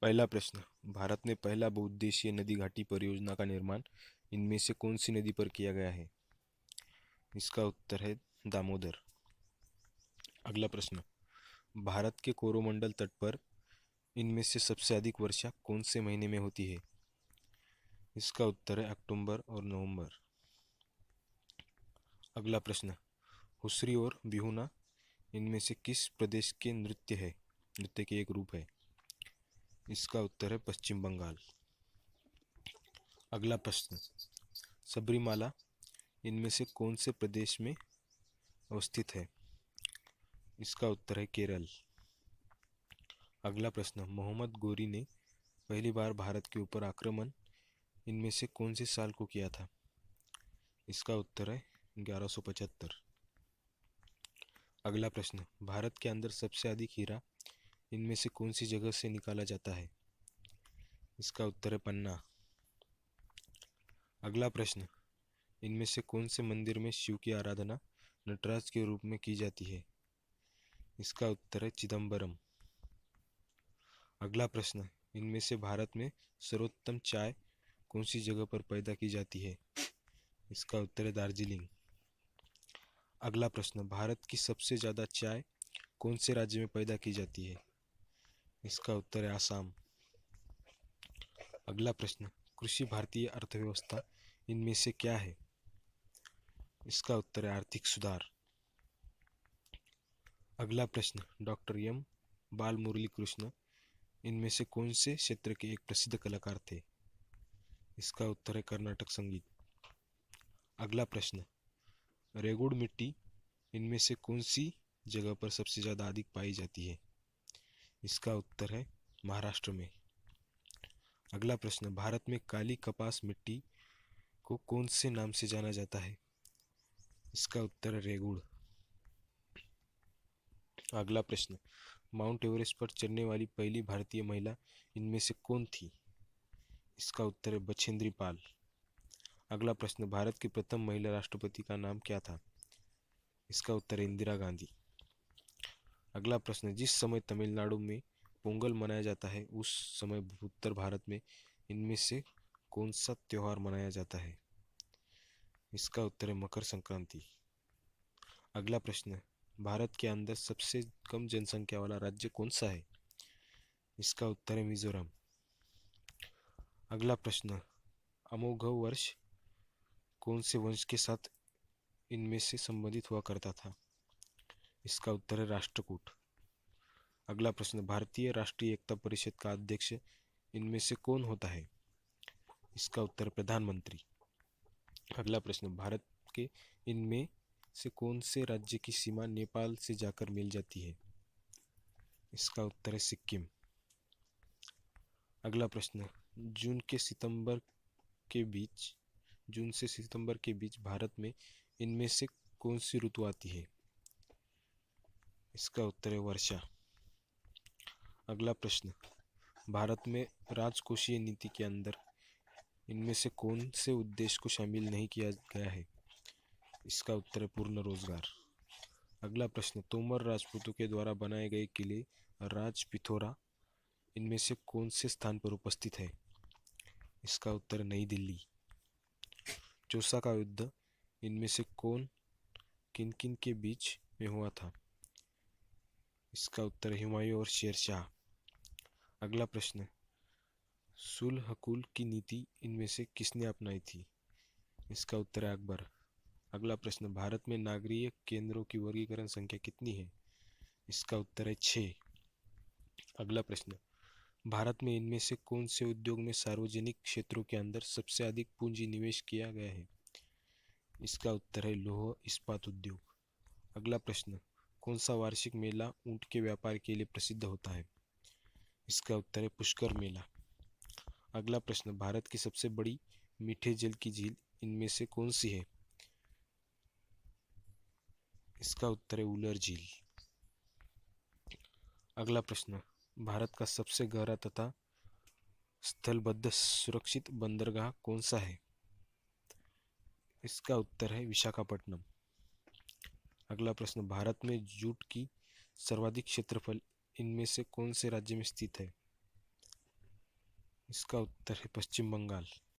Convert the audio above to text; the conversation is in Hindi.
पहला प्रश्न, भारत में पहला बहुउद्देशीय नदी घाटी परियोजना का निर्माण इनमें से कौन सी नदी पर किया गया है? इसका उत्तर है दामोदर। अगला प्रश्न, भारत के कोरोमंडल तट पर इनमें से सबसे अधिक वर्षा कौन से महीने में होती है? इसका उत्तर है अक्टूबर और नवंबर। अगला प्रश्न, हुसरी और बिहुना इनमें से किस प्रदेश के नृत्य के एक रूप है? इसका उत्तर है पश्चिम बंगाल। अगला प्रश्न, सबरीमाला इनमें से कौन से प्रदेश में अवस्थित है? इसका उत्तर है केरल। अगला प्रश्न, मोहम्मद गोरी ने पहली बार भारत के ऊपर आक्रमण इनमें से कौन से साल को किया था? इसका उत्तर है 1175। अगला प्रश्न, भारत के अंदर सबसे अधिक हीरा इनमें से कौन सी जगह से निकाला जाता है? इसका उत्तर है पन्ना। अगला प्रश्न, इनमें से कौन से मंदिर में शिव की आराधना नटराज के रूप में की जाती है? इसका उत्तर है चिदम्बरम। अगला प्रश्न, इनमें से भारत में सर्वोत्तम चाय कौन सी जगह पर पैदा की जाती है? इसका उत्तर है दार्जिलिंग। अगला प्रश्न, भारत की सबसे ज़्यादा चाय कौन से राज्य में पैदा की जाती है? इसका उत्तर है आसाम। अगला प्रश्न, कृषि भारतीय अर्थव्यवस्था इनमें से क्या है? इसका उत्तर है आर्थिक सुधार। अगला प्रश्न, डॉक्टर एम बाल मुरली कृष्ण इनमें से कौन से क्षेत्र के एक प्रसिद्ध कलाकार थे? इसका उत्तर है कर्नाटक संगीत। अगला प्रश्न, रेगुड़ मिट्टी इनमें से कौन सी जगह पर सबसे ज़्यादा अधिक पाई जाती है? इसका उत्तर है महाराष्ट्र में। अगला प्रश्न, भारत में काली कपास मिट्टी को कौन से नाम से जाना जाता है? इसका उत्तर है रेगुड़। अगला प्रश्न, माउंट एवरेस्ट पर चढ़ने वाली पहली भारतीय महिला इनमें से कौन थी? इसका उत्तर है बछेंद्री पाल। अगला प्रश्न, भारत की प्रथम महिला राष्ट्रपति का नाम क्या था? इसका उत्तर है इंदिरा गांधी। अगला प्रश्न, जिस समय तमिलनाडु में पोंगल मनाया जाता है उस समय उत्तर भारत में इनमें से कौन सा त्योहार मनाया जाता है? इसका उत्तर है मकर संक्रांति। अगला प्रश्न, भारत के अंदर सबसे कम जनसंख्या वाला राज्य कौन सा है? इसका उत्तर है मिजोरम। अगला प्रश्न, अमोघ वर्ष कौन से वंश के साथ इनमें से संबंधित हुआ करता था? इसका उत्तर है राष्ट्रकूट। अगला प्रश्न, भारतीय राष्ट्रीय एकता परिषद का अध्यक्ष इनमें से कौन होता है? इसका उत्तर प्रधानमंत्री। अगला प्रश्न, भारत के इनमें से कौन से राज्य की सीमा नेपाल से जाकर मिल जाती है? इसका उत्तर है सिक्किम। अगला प्रश्न, जून के सितंबर के बीच जून से सितंबर के बीच भारत में इनमें से कौन सी ऋतु आती है? इसका उत्तर है वर्षा। अगला प्रश्न, भारत में राजकोषीय नीति के अंदर इनमें से कौन से उद्देश्य को शामिल नहीं किया गया है? इसका उत्तर है पूर्ण रोजगार। अगला प्रश्न, तोमर राजपूतों के द्वारा बनाए गए किले राज पिथौरा इनमें से कौन से स्थान पर उपस्थित है? इसका उत्तर नई दिल्ली। चौसा का युद्ध इनमें से किन किन के बीच में हुआ था? इसका उत्तर हुमायूं और शेरशाह। अगला प्रश्न, सुलह-कुल की नीति इनमें से किसने अपनाई थी? इसका उत्तर है अकबर। अगला प्रश्न, भारत में नागरिक केंद्रों की वर्गीकरण संख्या कितनी है? इसका उत्तर है 6। अगला प्रश्न, भारत में इनमें से कौन से उद्योग में सार्वजनिक क्षेत्रों के अंदर सबसे अधिक पूंजी निवेश किया गया है? इसका उत्तर है लौह इस्पात उद्योग। अगला प्रश्न, कौन सा वार्षिक मेला ऊंट के व्यापार के लिए प्रसिद्ध होता है? इसका उत्तर है पुष्कर मेला। अगला प्रश्न, भारत की सबसे बड़ी मीठे जल की झील इनमें से कौन सी है? इसका उत्तर है उलर झील। अगला प्रश्न, भारत का सबसे गहरा तथा स्थलबद्ध सुरक्षित बंदरगाह कौन सा है? इसका उत्तर है विशाखापट्टनम। अगला प्रश्न, भारत में जूट की सर्वाधिक क्षेत्रफल इनमें से कौन से राज्य में स्थित है? इसका उत्तर है पश्चिम बंगाल।